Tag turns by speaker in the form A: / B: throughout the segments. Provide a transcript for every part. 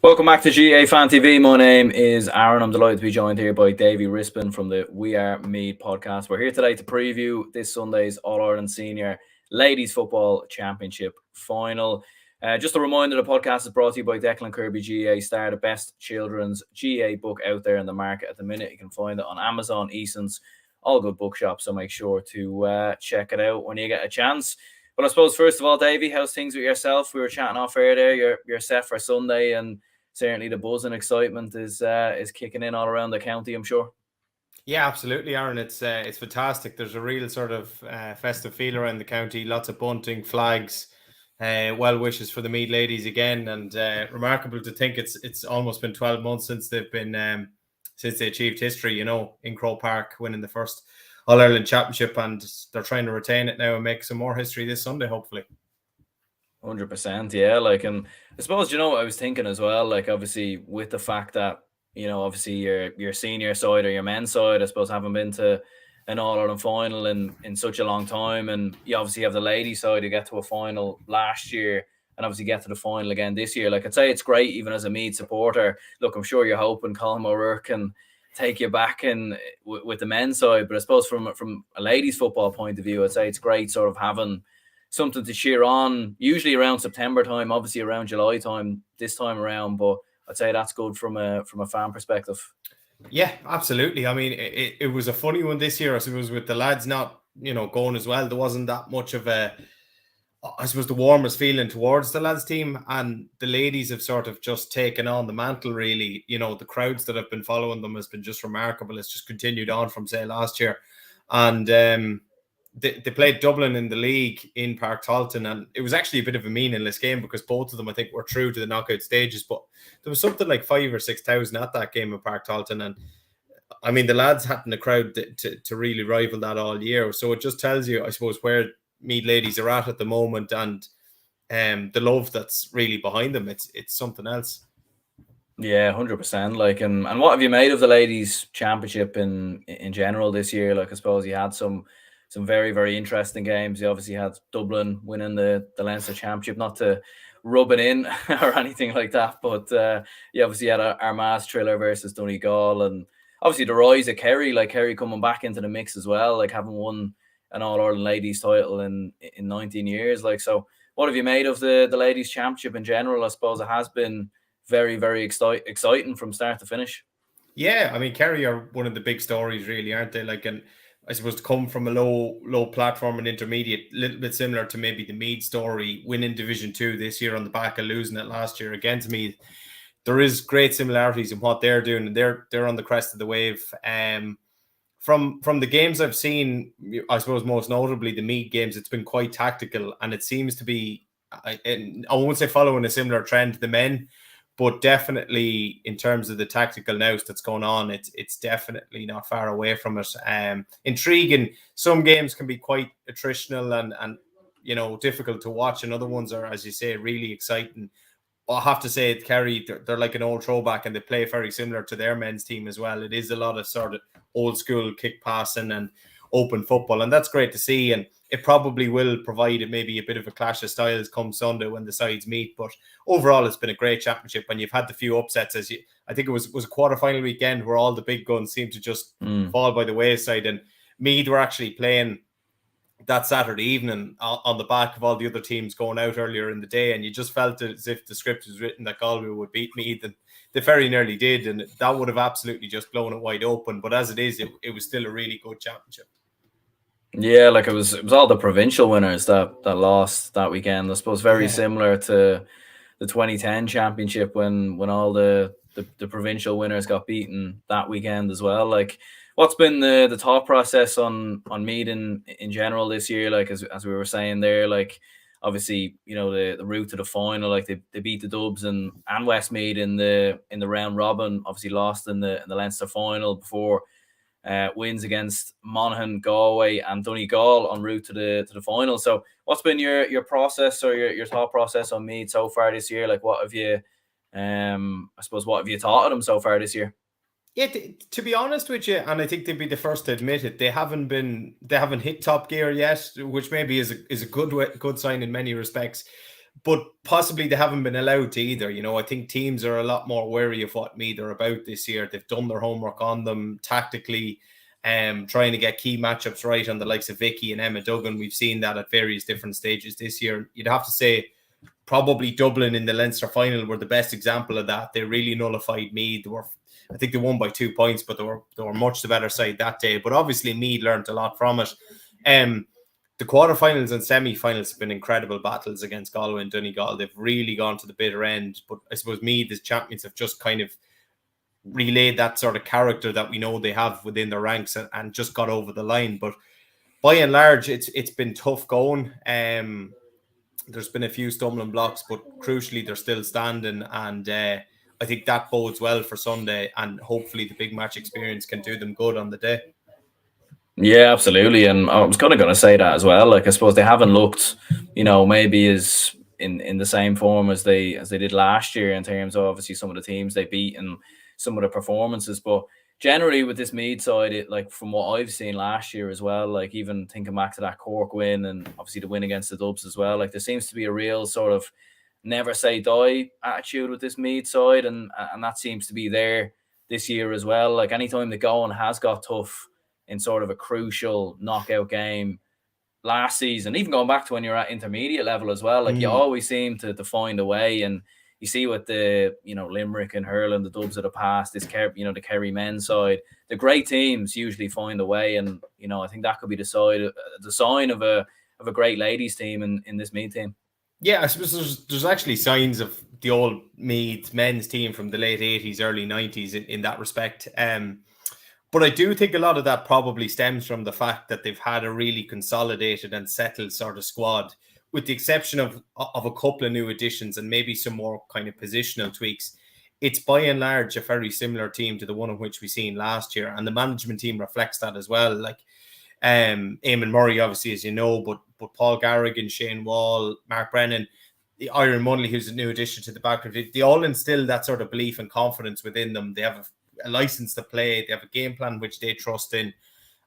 A: Welcome back to GAA Fan TV. My name is Aaron. I'm delighted to be joined here by Davy Rispin from the We Are Meath podcast. We're here today to preview this Sunday's All-Ireland Senior Ladies Football Championship final. Just a reminder, the podcast is brought to you by Declan Kirby GAA Star, the best children's GAA book out there in the market at the minute. You can find it on Amazon, Easons, all good bookshops, so make sure to check it out when you get a chance. But I suppose, first of all, Davy, how's things with yourself? We were chatting off air there. You're set for Sunday, and certainly the buzz and excitement is kicking in all around the county, I'm sure.
B: Yeah, absolutely, Aaron. It's fantastic. There's a real sort of festive feel around the county. Lots of bunting, flags, well wishes for the Meath ladies again, and remarkable to think it's almost been 12 months since they've been since they achieved history. You know, in Croke Park, winning the first All-Ireland Championship, and they're trying to retain it now and make some more history this Sunday, hopefully.
A: 100%, yeah. Like, and I suppose, you know what I was thinking as well, like, obviously with the fact that, you know, obviously your senior side or your men's side, I suppose, haven't been to an All-Ireland final in such a long time, and you obviously have the ladies side who get to a final last year and obviously get to the final again this year. Like, I'd say it's great, even as a Meath supporter. Look, I'm sure you're hoping Colin O'Rourke can take you back in with the men's side, but I suppose from a ladies football point of view, I'd say it's great sort of having something to cheer on, usually around September time, obviously around July time this time around, but I'd say that's good from a fan perspective.
B: Yeah, absolutely. I mean, it was a funny one this year, I suppose, with the lads not, you know, going as well. There wasn't that much of a, I suppose, the warmest feeling towards the lads team, and the ladies have sort of just taken on the mantle, really. You know, the crowds that have been following them has been just remarkable. It's just continued on from, say, last year. And they played Dublin in the league in Park Talton, and it was actually a bit of a meaningless game because both of them, I think, were through to the knockout stages. But there was something like 5,000 or 6,000 at that game in Park Talton, and I mean, the lads hadn't a crowd to really rival that all year. So it just tells you, I suppose, where Meath ladies are at the moment, and the love that's really behind them. It's something else.
A: Yeah, 100%. Like, and what have you made of the ladies' championship in general this year? Like, I suppose you had some very, very interesting games. You obviously had Dublin winning the Leinster Championship, not to rub it in or anything like that, but you obviously had Armagh Triller versus Donegal, and obviously the rise of Kerry, like Kerry coming back into the mix as well, like having won an All-Ireland ladies title in 19 years. Like, so what have you made of the ladies Championship in general? I suppose it has been very, very exciting from start to finish.
B: Yeah, I mean, Kerry are one of the big stories, really, aren't they? Like, and I suppose to come from a low platform and intermediate, a little bit similar to maybe the Meath story, winning Division 2 this year on the back of losing it last year against Meath. There is great similarities in what they're doing, and they're on the crest of the wave. From the games I've seen, I suppose most notably the Meath games, it's been quite tactical, and it seems to be, I won't say following a similar trend to the men, but definitely in terms of the tactical nous that's going on, it's definitely not far away from it. Intriguing. Some games can be quite attritional and you know, difficult to watch, and other ones are, as you say, really exciting. I have to say, at Kerry, they're like an old throwback, and they play very similar to their men's team as well. It is a lot of sort of old school kick passing and open football, and that's great to see. And it probably will provide maybe a bit of a clash of styles come Sunday when the sides meet. But overall, it's been a great championship, and you've had the few upsets. I think it was a quarterfinal weekend where all the big guns seemed to just fall by the wayside, and Meath were actually playing that Saturday evening on the back of all the other teams going out earlier in the day, and you just felt as if the script was written that Galway would beat Meath, and they very nearly did, and that would have absolutely just blown it wide open. But as it is, it was still a really good championship.
A: Yeah, like it was all the provincial winners that lost that weekend. I suppose very similar to the 2010 championship when all the provincial winners got beaten that weekend as well. Like, what's been the thought process on Meath in general this year? Like as we were saying there, like obviously the route to the final, like they beat the Dubs and Westmeath in the round robin. Obviously lost in the Leinster final before wins against Monaghan, Galway, and Donegal en route to the final. So what's been your process or your thought process on Meath so far this year? Like what have you I suppose what have you thought of them so far this year?
B: Yeah, to be honest with you, and I think they'd be the first to admit it, they haven't hit top gear yet, which maybe is a good sign in many respects. But possibly they haven't been allowed to either. I think teams are a lot more wary of what Meath are about this year. They've done their homework on them tactically, trying to get key matchups right on the likes of Vicky and Emma Duggan. We've seen that at various different stages this year. You'd have to say probably Dublin in the Leinster final were the best example of that. They really nullified Meath. I think they won by 2 points, but they were much the better side that day. But obviously Meath learned a lot from it. The quarterfinals and semi-finals have been incredible battles against Galway and Donegal. They've really gone to the bitter end. But I suppose Meath as champions have just kind of relayed that sort of character that we know they have within their ranks and just got over the line. But by and large, it's been tough going. There's been a few stumbling blocks, but crucially, they're still standing. And I think that bodes well for Sunday. And hopefully the big match experience can do them good on the day.
A: Yeah, absolutely. And I was kind of going to say that as well. Like, I suppose they haven't looked, maybe as in the same form as they did last year in terms of obviously some of the teams they beat and some of the performances. But generally with this Meath side, it like from what I've seen last year as well, like even thinking back to that Cork win and obviously the win against the Dubs as well, like there seems to be a real sort of never say die attitude with this Meath side, and that seems to be there this year as well. Like anytime the going has got tough in sort of a crucial knockout game last season, even going back to when you're at intermediate level as well, like you always seem to find a way. And you see with the Limerick and Hurling, the Dubs of the past, this the Kerry men's side, the great teams usually find a way. And I think that could be the sign of a great ladies team in this Meath team.
B: Yeah, I suppose there's actually signs of the old Meath men's team from the late 80s, early 90s in that respect. But I do think a lot of that probably stems from the fact that they've had a really consolidated and settled sort of squad, with the exception of a couple of new additions and maybe some more kind of positional tweaks. It's by and large a very similar team to the one in which we seen last year, and the management team reflects that as well. Like Eamon Murray, obviously, as you know, but Paul Garrigan, Shane Wall, Mark Brennan, the Iron Munley, who's a new addition to the background, they all instill that sort of belief and confidence within them. They have a license to play. They have a game plan which they trust in,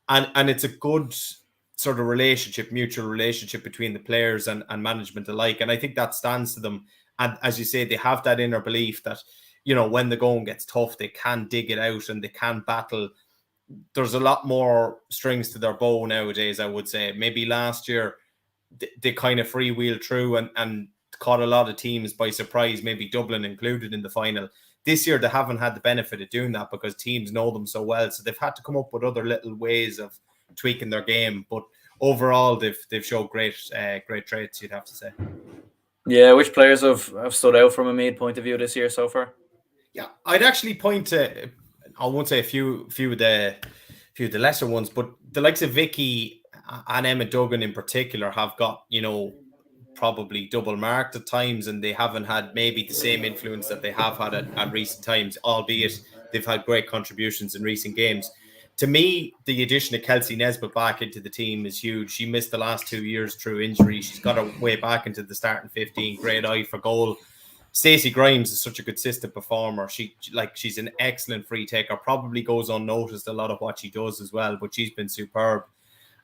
B: and it's a good sort of mutual relationship between the players and management alike. And I think that stands to them. And as you say, they have that inner belief that when the going gets tough, they can dig it out and they can battle. There's a lot more strings to their bow nowadays, I would say. Maybe last year they kind of freewheeled through and caught a lot of teams by surprise, maybe Dublin included in the final. This year, they haven't had the benefit of doing that because teams know them so well. So they've had to come up with other little ways of tweaking their game. But overall, they've showed great traits, you'd have to say.
A: Yeah, which players have stood out from a Meath point of view this year so far?
B: Yeah, I'd actually point to, I won't say a few of the lesser ones, but the likes of Vicky and Emma Duggan in particular have got, probably double marked at times, and they haven't had maybe the same influence that they have had at recent times, albeit they've had great contributions in recent games. To me, the addition of Kelsey Nesbitt back into the team is huge. She missed the last 2 years through injury. She's got her way back into the starting 15, great eye for goal. Stacey Grimes is such a consistent performer. She's an excellent free taker, probably goes unnoticed a lot of what she does as well, but she's been superb.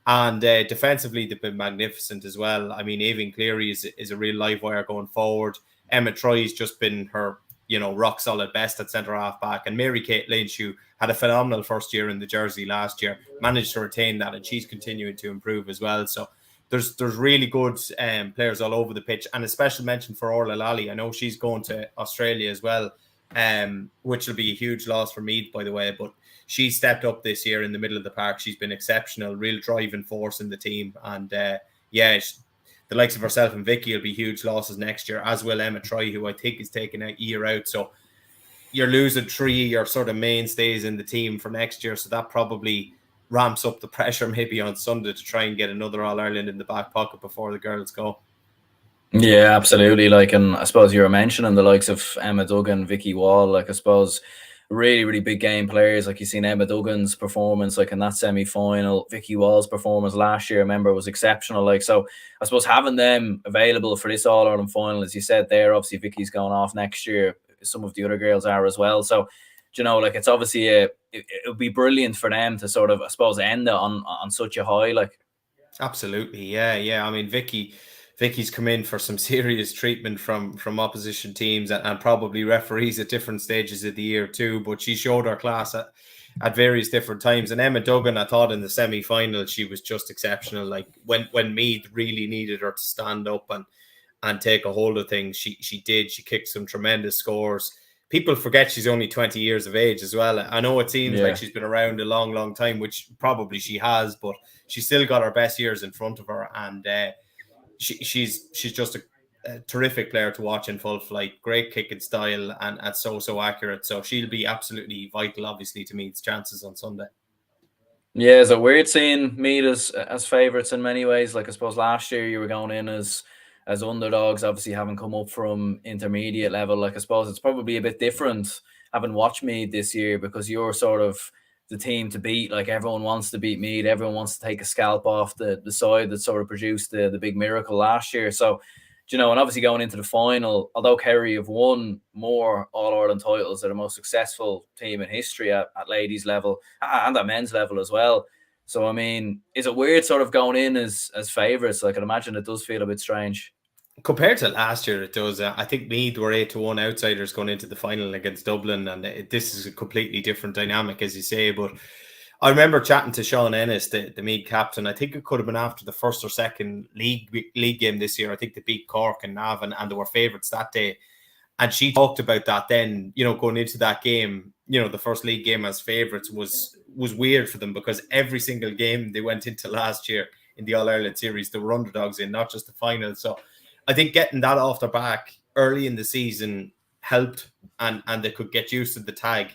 B: And defensively, they've been magnificent as well. I mean, Aoibhinn Cleary is a real live wire going forward. Emma Troy's just been her, rock solid best at centre half back. And Mary Kate Lynch, who had a phenomenal first year in the jersey last year, managed to retain that, and she's continuing to improve as well. So there's really good players all over the pitch, and a special mention for Orla Lally. I know she's going to Australia as well, which will be a huge loss for Meath, by the way, but she stepped up this year in the middle of the park. She's been exceptional, real driving force in the team. And the likes of herself and Vicky will be huge losses next year, as will Emma Troy, who I think is taking a year out. So you're losing 3 your sort of mainstays in the team for next year, so that probably ramps up the pressure maybe on Sunday to try and get another All-Ireland in the back pocket before the girls go.
A: Yeah, absolutely. Like, and I suppose you were mentioning the likes of Emma Duggan, Vicky Wall. Like, I suppose really, really big game players. Like, you've seen Emma Duggan's performance, like in that semi-final. Vicky Wall's performance last year, I remember, was exceptional. Like, so I suppose having them available for this All Ireland final, as you said there, obviously Vicky's going off next year. Some of the other girls are as well. So, like, it's obviously it would be brilliant for them to sort of, I suppose, end it on such a high. Like,
B: absolutely, yeah. I mean, Vicky's come in for some serious treatment from opposition teams and probably referees at different stages of the year too. But she showed her class at various different times. And Emma Duggan, I thought in the semi-final, she was just exceptional. Like when Meath really needed her to stand up and take a hold of things, she did. She kicked some tremendous scores. People forget she's only 20 years of age as well. I know it seems like she's been around a long, long time, which probably she has, but she's still got her best years in front of her. And she's just a terrific player to watch in full flight. Great kicking style and so accurate. So she'll be absolutely vital, obviously, to Meath's chances on Sunday.
A: Yeah, is it weird seeing Meath as favourites in many ways? Like, I suppose last year you were going in as underdogs, obviously having come up from intermediate level. Like, I suppose it's probably a bit different having watched Meath this year because you're sort of the team to beat. Like, everyone wants to beat Meath. Everyone wants to take a scalp off the side that sort of produced the big miracle last year. So, and obviously going into the final, although Kerry have won more All-Ireland titles, they're the most successful team in history at ladies level and at men's level as well. So, I mean, is it weird sort of going in as favourites? Like, I can imagine it does feel a bit strange.
B: Compared to last year, it does. I think Meath were 8-1 outsiders going into the final against Dublin, and this is a completely different dynamic, as you say. But I remember chatting to Sean Ennis, the Meath captain. I think it could have been after the first or second league game this year. I think they beat Cork and Navan, and they were favourites that day. And she talked about that then, going into that game, the first league game as favourites was weird for them because every single game they went into last year in the All-Ireland series, they were underdogs in, not just the final. So I think getting that off their back early in the season helped and they could get used to the tag.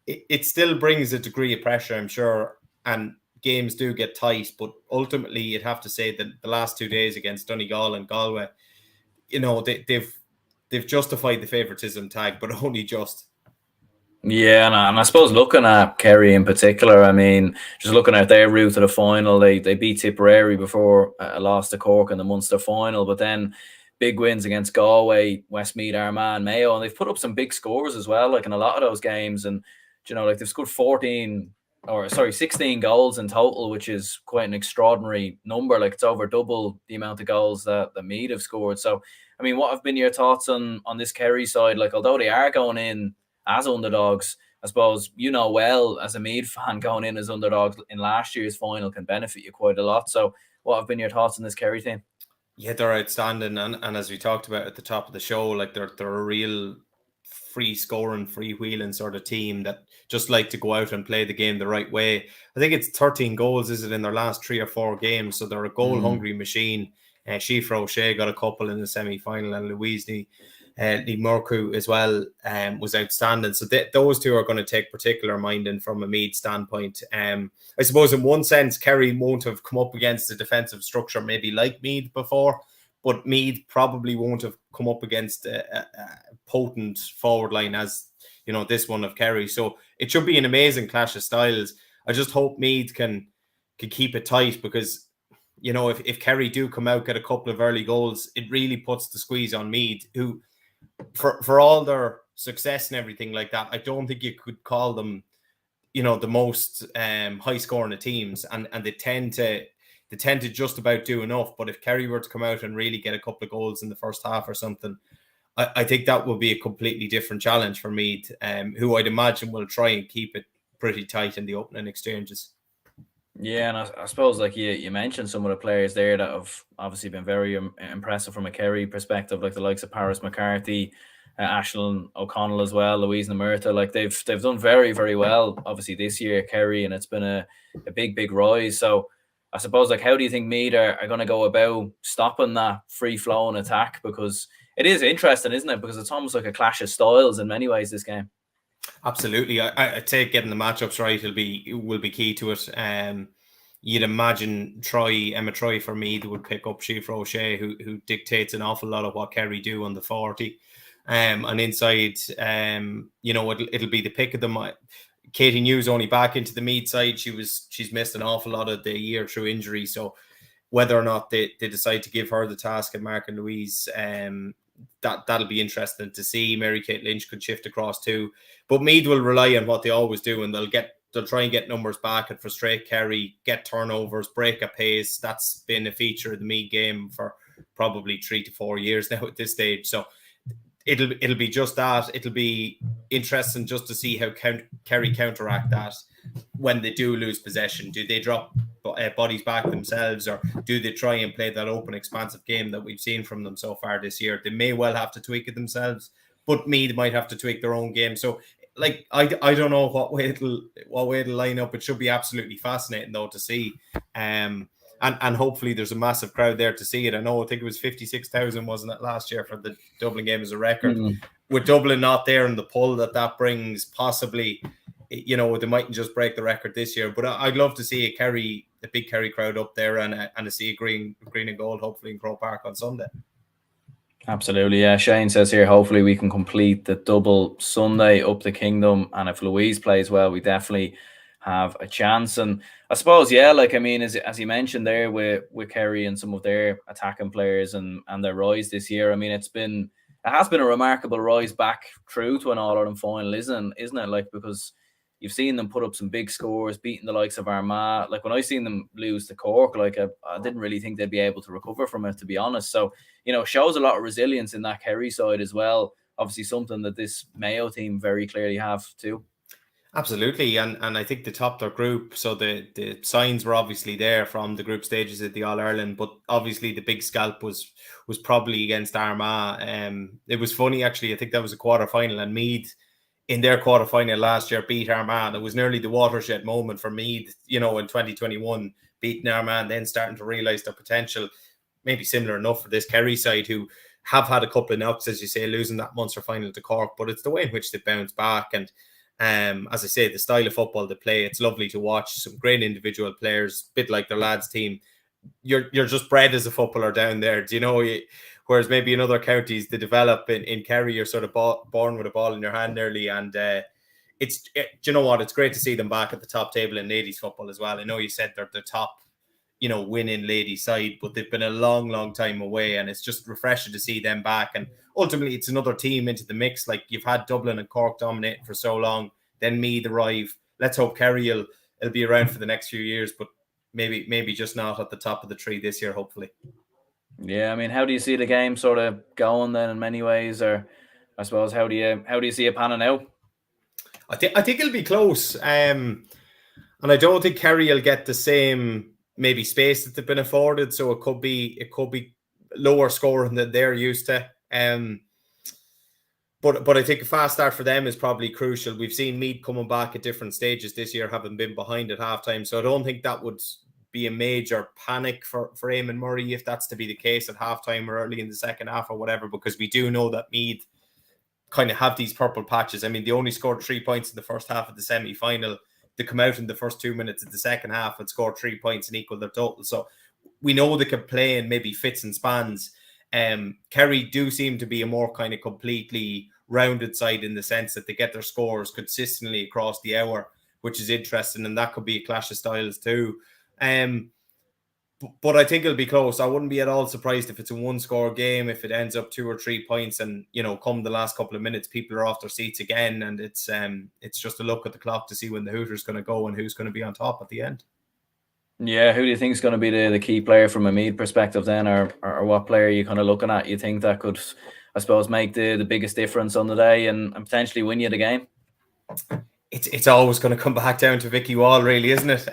B: It still brings a degree of pressure, I'm sure, and games do get tight, but ultimately you'd have to say that the last 2 days against Donegal and Galway, they've justified the favouritism tag, but only just.
A: Yeah, and I suppose looking at Kerry in particular, I mean, just looking at their route to the final, they beat Tipperary before a loss to Cork in the Munster final, but then big wins against Galway, Westmeath, Armagh, Mayo, and they've put up some big scores as well, like in a lot of those games. And like they've scored 16 goals in total, which is quite an extraordinary number. Like, it's over double the amount of goals that Meath have scored. So, I mean, what have been your thoughts on this Kerry side? Like, although they are going in as underdogs, I suppose well as a Meath fan, going in as underdogs in last year's final can benefit you quite a lot. So, what have been your thoughts on this Kerry team?
B: Yeah, they're outstanding, and as we talked about at the top of the show, like they're a real free scoring, free wheeling sort of team that just like to go out and play the game the right way. I think it's 13 goals, is it, in their last 3 or 4 games? So they're a goal hungry machine. Shifra O'Shea got a couple in the semi-final, and Louise Lee Murku as well was outstanding. So those two are going to take particular minding from a Meath standpoint. I suppose in one sense, Kerry won't have come up against a defensive structure maybe like Meath before, but Meath probably won't have come up against a potent forward line as this one of Kerry. So it should be an amazing clash of styles. I just hope Meath can keep it tight because if Kerry do come out, get a couple of early goals, it really puts the squeeze on Meath, who for all their success and everything like that, I don't think you could call them the most high scoring of teams, and they tend to just about do enough. But if Kerry were to come out and really get a couple of goals in the first half or something, I think that would be a completely different challenge for Meath, who I'd imagine will try and keep it pretty tight in the opening exchanges.
A: Yeah, and I suppose, like you mentioned, some of the players there that have obviously been very impressive from a Kerry perspective, like the likes of Paris McCarthy, Aisling O'Connell as well, Louise Namerta. Like they've done very, very well, obviously, this year, Kerry, and it's been a big rise. So I suppose, like, how do you think Meath are going to go about stopping that free-flowing attack? Because it is interesting, isn't it? Because it's almost like a clash of styles in many ways, this game.
B: Absolutely. I take getting the matchups right will be key to it. You'd imagine Emma Troy for Meath would pick up Siofra O'Shea, who dictates an awful lot of what Kerry do on the 40. And inside, it'll be the pick of them. Katie New's only back into the Meath side. She's missed an awful lot of the year through injury. So whether or not they decide to give her the task of Mark and Louise, that'll be interesting to see. Mary Kate Lynch could shift across too, but Meath will rely on what they always do, and they'll try and get numbers back and frustrate Kerry, get turnovers, break a pace. That's been a feature of the Meath game for probably 3 to 4 years now at this stage. So it'll be just that. It'll be interesting just to see how Kerry counteract that when they do lose possession. Do they drop bodies back themselves, or do they try and play that open, expansive game that we've seen from them so far this year? They may well have to tweak it themselves, but Meath might have to tweak their own game. So, like, I don't know what way it'll line up. It should be absolutely fascinating though to see. And hopefully there's a massive crowd there to see it. I think it was 56,000, wasn't it, last year for the Dublin game as a record. With Dublin not there and the pull that brings, possibly, they mightn't just break the record this year. But I'd love to see a big Kerry crowd up there and to see a green and gold, hopefully in Croke Park on Sunday.
A: Absolutely, yeah. Shane says here, hopefully we can complete the double Sunday up the Kingdom, and if Louise plays well, we definitely have a chance. And I suppose, yeah, like, I mean, as you mentioned there with Kerry and some of their attacking players and their rise this year, I mean, it has been a remarkable rise back through to an All-Ireland final, isn't it? Like, because you've seen them put up some big scores, beating the likes of Armagh. Like, when I seen them lose to Cork, like, I didn't really think they'd be able to recover from it, to be honest. So, shows a lot of resilience in that Kerry side as well. Obviously something that this Mayo team very clearly have too.
B: Absolutely, and I think they topped their group, so the signs were obviously there from the group stages at the All-Ireland, but obviously the big scalp was probably against Armagh. It was funny, actually. I think that was a quarter-final, and Meath in their quarter-final last year beat Armagh. It was nearly the watershed moment for Meath, in 2021, beating Armagh and then starting to realise their potential. Maybe similar enough for this Kerry side, who have had a couple of knocks, as you say, losing that Munster final to Cork, but it's the way in which they bounce back. And as I say, the style of football they play, it's lovely to watch. Some great individual players, a bit like their lads team. You're just bred as a footballer down there, whereas maybe in other counties they develop. In Kerry, you're sort of born with a ball in your hand early, and do you know what? It's great to see them back at the top table in ladies football as well. I know you said they're the top, winning ladies side, but they've been a long time away, and it's just refreshing to see them back. And ultimately, it's another team into the mix. Like, you've had Dublin and Cork dominating for so long, then Meath arrive. Let's hope Kerry will be around for the next few years, but maybe just not at the top of the tree this year, hopefully.
A: Yeah, I mean, how do you see the game sort of going then in many ways, or I suppose how do you see it panning out?
B: I think it'll be close, and I don't think Kerry will get the same maybe space that they've been afforded, so it could be lower scoring than they're used to. But I think a fast start for them is probably crucial. We've seen Meath coming back at different stages this year, having been behind at halftime, so I don't think that would be a major panic for Eamon Murray if that's to be the case at halftime or early in the second half or whatever, because we do know that Meath kind of have these purple patches. I mean, they only scored 3 points in the first half of the semi-final. They come out in the first 2 minutes of the second half and score 3 points and equal their total. So we know they can play in maybe fits and spans. Kerry do seem to be a more kind of completely rounded side in the sense that they get their scores consistently across the hour, which is interesting, and that could be a clash of styles too. But I think it'll be close. I wouldn't be at all surprised if it's a one-score game, if it ends up 2 or 3 points, and come the last couple of minutes, people are off their seats again, and it's just a look at the clock to see when the Hooters going to go and who's going to be on top at the end.
A: Yeah, who do you think is going to be the key player from a Meath perspective then, or what player are you kind of looking at? You think that could, I suppose, make the biggest difference on the day and potentially win you the game?
B: It's always going to come back down to Vicky Wall, really, isn't it?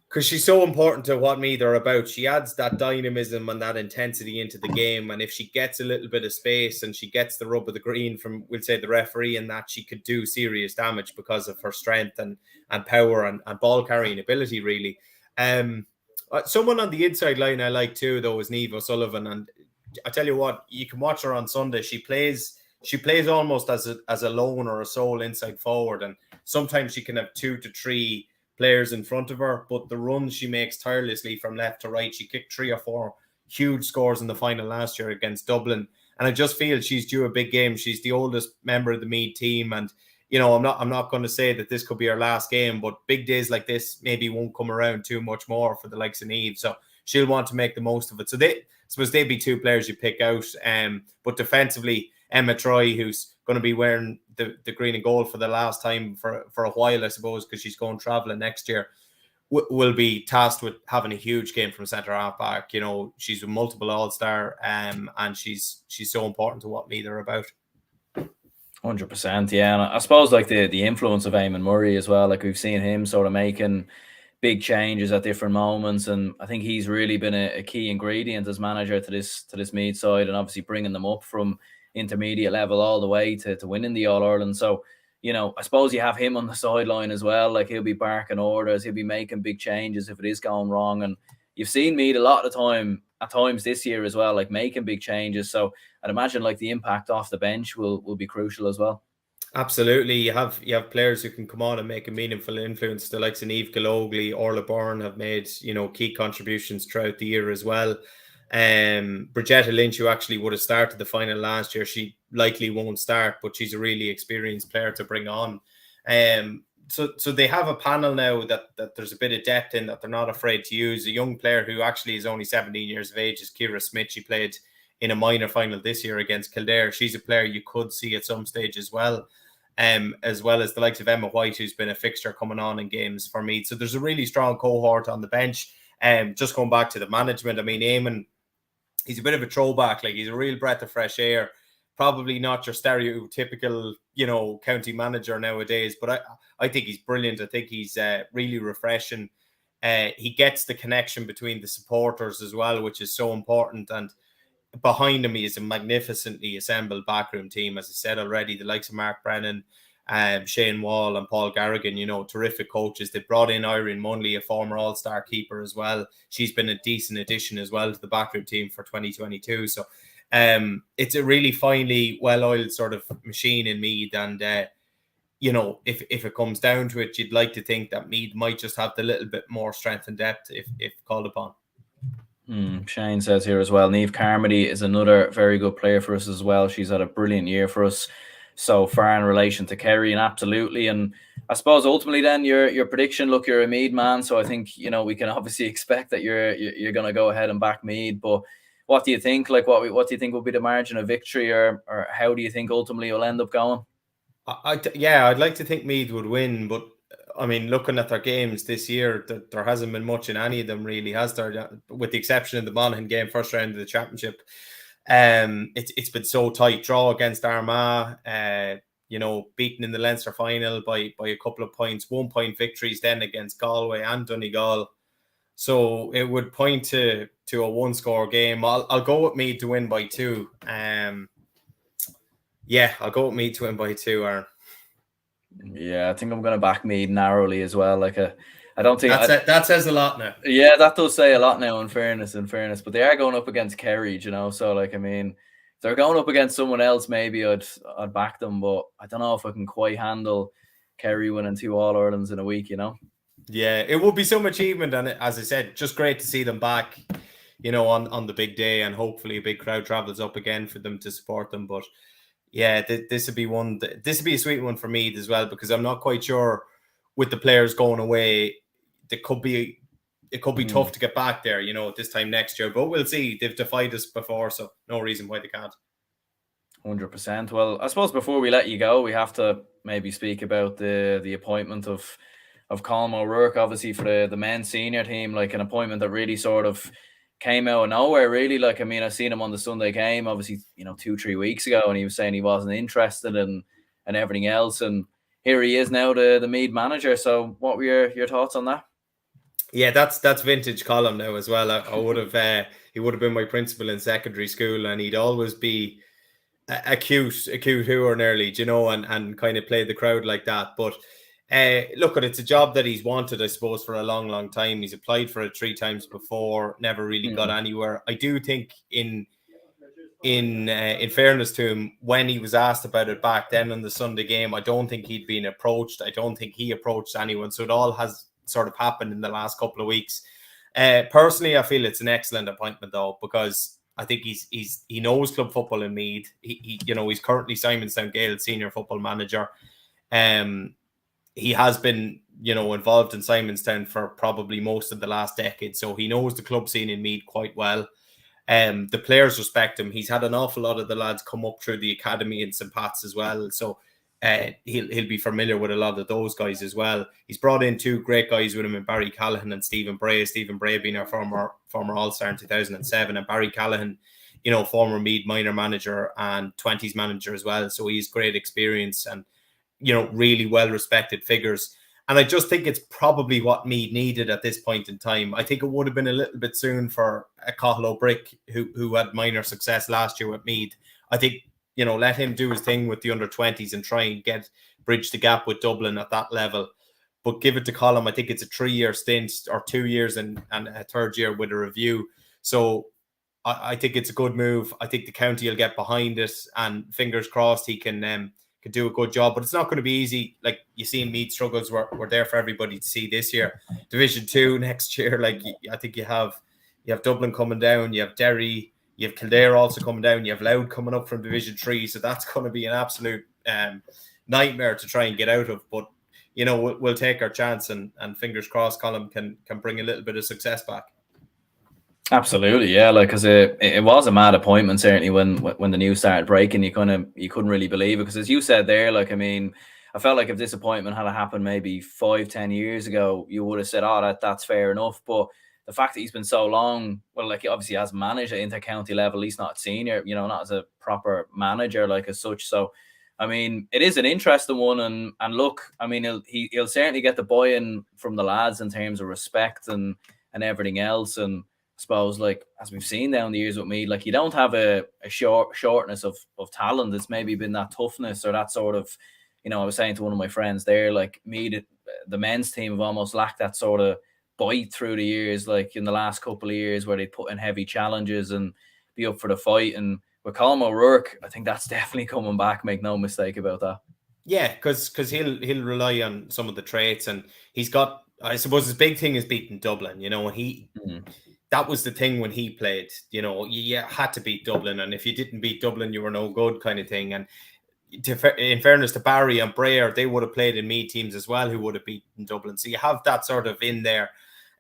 B: Because she's so important to what Meath are about. She adds that dynamism and that intensity into the game, and if she gets a little bit of space and she gets the rub of the green from, we'll say, the referee, and that she could do serious damage because of her strength and power and ball carrying ability, really. Someone on the inside line I like too, though, is Niamh O'Sullivan, and I tell you what, you can watch her on Sunday. She plays she plays almost as a lone or a sole inside forward, and sometimes she can have 2 to 3 players in front of her, but the runs she makes tirelessly from left to right. She kicked 3 or 4 huge scores in the final last year against Dublin, and I just feel she's due a big game. She's the oldest member of the Meath team, and I'm not going to say that this could be her last game, but big days like this maybe won't come around too much more for the likes of Eve. So she'll want to make the most of it. So I suppose they'd be 2 players you pick out. But defensively, Emma Troy, who's going to be wearing the green and gold for the last time for a while, I suppose, because she's going travelling next year, will be tasked with having a huge game from centre half back. She's a multiple All-Star, and she's so important to what Meath are about.
A: 100%, yeah. And I suppose like the influence of Eamon Murray as well, like we've seen him sort of making big changes at different moments, and I think he's really been a key ingredient as manager to this Meath side, and obviously bringing them up from intermediate level all the way to winning the All-Ireland. So I suppose you have him on the sideline as well. Like he'll be barking orders, he'll be making big changes if it is going wrong, and you've seen Meath a lot of the time at times this year as well, like making big changes. So I'd imagine like the impact off the bench will be crucial as well.
B: Absolutely. You have players who can come on and make a meaningful influence. The likes of Niamh Galogly, Orla Byrne have made, key contributions throughout the year as well. Bridgetta Lynch, who actually would have started the final last year, she likely won't start, but she's a really experienced player to bring on. So they have a panel now that there's a bit of depth in, that they're not afraid to use. A young player who actually is only 17 years of age is Ciara Smith. She played in a minor final this year against Kildare. She's a player you could see at some stage as well as the likes of Emma White, who's been a fixture coming on in games for Meath. So there's a really strong cohort on the bench. Just going back to the management, I mean, Eamon, he's a bit of a throwback. Like, he's a real breath of fresh air. Probably not your stereotypical, county manager nowadays, but I think he's brilliant. I think he's really refreshing. He gets the connection between the supporters as well, which is so important. And behind him, he is a magnificently assembled backroom team. As I said already, the likes of Mark Brennan, Shane Wall and Paul Garrigan, terrific coaches. They brought in Irene Munley, a former All-Star keeper as well. She's been a decent addition as well to the backroom team for 2022. So it's a really finely well-oiled sort of machine in Meath. And, if it comes down to it, you'd like to think that Meath might just have the little bit more strength and depth if called upon.
A: Shane says here as well, Niamh Carmody is another very good player for us as well. She's had a brilliant year for us so far in relation to Kerry, and absolutely. And I suppose ultimately then your prediction, look, you're a Meath man, so I think we can obviously expect that you're going to go ahead and back Meath. But what do you think? Like, what do you think will be the margin of victory, or how do you think ultimately it'll end up going?
B: I'd like to think Meath would win, but I mean, looking at their games this year, there hasn't been much in any of them, really, has there? With the exception of the Monaghan game, first round of the championship. It's been so tight. Draw against Armagh, beaten in the Leinster final by a couple of points. 1 point victories then against Galway and Donegal. So it would point to a one-score game. I'll go with Meath to win by 2. I'll go with Meath to win by 2, Aaron.
A: Yeah, I think I'm going to back Meath narrowly as well. Like, I don't think
B: that says a lot now.
A: Yeah, that does say a lot now. In fairness, but they are going up against Kerry, So, like, I mean, if they're going up against someone else, maybe I'd back them, but I don't know if I can quite handle Kerry winning 2 All-Irelands in a week.
B: Yeah, it would be some achievement, and as I said, just great to see them back. On the big day, and hopefully a big crowd travels up again for them to support them. But yeah, this would be a sweet one for Meath as well, because I'm not quite sure with the players going away. It could be tough to get back there, this time next year. But we'll see. They've defied us before, so no reason why they can't.
A: 100%. Well, I suppose before we let you go, we have to maybe speak about the appointment of Colm O'Rourke, obviously, for the men's senior team. Like, an appointment that really sort of came out of nowhere, really. Like, I mean, I seen him on the Sunday game, obviously, 2-3 weeks ago, and he was saying he wasn't interested and everything else. And here he is now, the Meath manager. So what were your thoughts on that?
B: Yeah, that's vintage Colm now as well. I would have he would have been my principal in secondary school, and he'd always be a cute hooer nearly, and kind of play the crowd like that. But look, it's a job that he's wanted, I suppose, for a long, long time. He's applied for it 3 times before, never really got anywhere. I do think in in fairness to him, when he was asked about it back then in the Sunday game, I don't think he'd been approached. I don't think he approached anyone. So it all has sort of happened in the last couple of weeks. Personally, I feel it's an excellent appointment though, because I think he knows club football in Meath. He's currently Simonstown Gael senior football manager. He has been, involved in Simonstown for probably most of the last decade, so he knows the club scene in Meath quite well. The players respect him. He's had an awful lot of the lads come up through the academy in St. Pat's as well, so he'll be familiar with a lot of those guys as well. He's brought in two great guys with him in Barry Callahan and Stephen Bray. Stephen Bray being our former All-Star in 2007, and Barry Callahan, former Meath minor manager and 20s manager as well. So he's great experience and really well respected figures. And I just think it's probably what Meath needed at this point in time. I think it would have been a little bit soon for a Cathal O'Brick who had minor success last year with Meath. I think, let him do his thing with the under-20s and try and bridge the gap with Dublin at that level. But give it to Colm. I think it's a 3-year stint or 2 years and a third year with a review. So I think it's a good move. I think the county will get behind it, and fingers crossed he can do a good job. But it's not going to be easy. Like, you see Meath struggles were there for everybody to see this year. Division 2 next year, I think you have Dublin coming down, you have Derry, you have Kildare also coming down, you have Louth coming up from Division 3, so that's going to be an absolute nightmare to try and get out of. But we'll take our chance, and fingers crossed Colm can bring a little bit of success back.
A: Absolutely, yeah. Because it was a mad appointment, certainly when the news started breaking. You couldn't really believe it, because as you said there, I felt like if this appointment had happened maybe 5-10 years ago, you would have said, "Oh, that's fair enough." But the fact that he's been so long, well, he obviously has managed at inter-county level, he's not senior, not as a proper manager as such. So, it is an interesting one, and look, he'll certainly get the buy-in from the lads in terms of respect and everything else. And I suppose, as we've seen down the years with me, you don't have a shortness of talent. It's maybe been that toughness or that sort of, I was saying to one of my friends there, me, the men's team have almost lacked that sort of bite through the years, in the last couple of years, where they put in heavy challenges and be up for the fight. And with Colm O'Rourke, I think that's definitely coming back. Make no mistake about that.
B: Yeah, because he'll rely on some of the traits, and he's got, I suppose his big thing is beating Dublin. That was the thing when he played. You had to beat Dublin, and if you didn't beat Dublin, you were no good, kind of thing. And in fairness to Barry and Brayer, they would have played in Meath teams as well who would have beaten Dublin. So you have that sort of in there.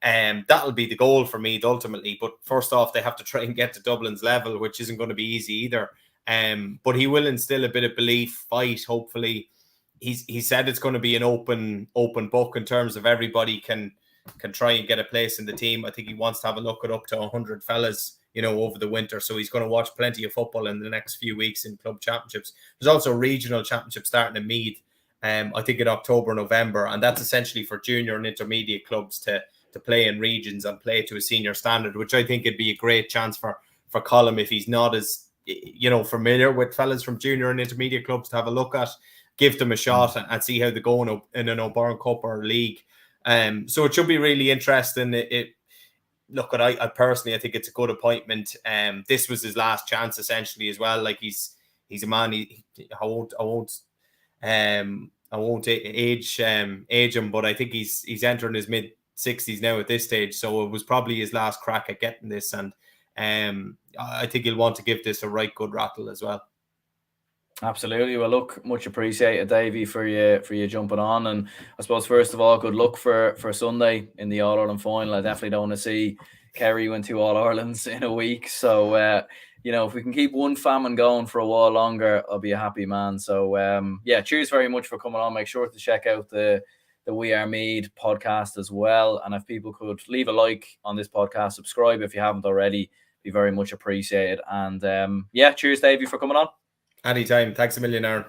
B: That'll be the goal for Meath ultimately. But first off, they have to try and get to Dublin's level, which isn't going to be easy either. But he will instill a bit of belief, fight, hopefully. He said it's going to be an open book in terms of everybody can try and get a place in the team. I think he wants to have a look at up to 100 fellas, over the winter. So he's going to watch plenty of football in the next few weeks in club championships. There's also regional championships starting in Meath, I think in October, November. And that's essentially for junior and intermediate clubs to play in regions and play to a senior standard, which I think would be a great chance for Colm, if he's not as, familiar with fellas from junior and intermediate clubs, to have a look at, give them a shot and see how they go in an O'Byrne Cup or league. So it should be really interesting. I personally, I think it's a good appointment. This was his last chance essentially as well. He's a man. I won't age him, but I think he's entering his mid-60s now at this stage. So it was probably his last crack at getting this, and I think he'll want to give this a right good rattle as well.
A: Absolutely. Well, look, much appreciated, Davey, for you jumping on. And I suppose, first of all, good luck for Sunday in the All-Ireland final. I definitely don't want to see Kerry win 2 All-Irelands in a week. So, if we can keep one famine going for a while longer, I'll be a happy man. So, cheers very much for coming on. Make sure to check out the We Are Meath podcast as well. And if people could leave a like on this podcast, subscribe if you haven't already, be very much appreciated. And cheers, Davey, for coming on.
B: Anytime. Thanks a million, Aaron.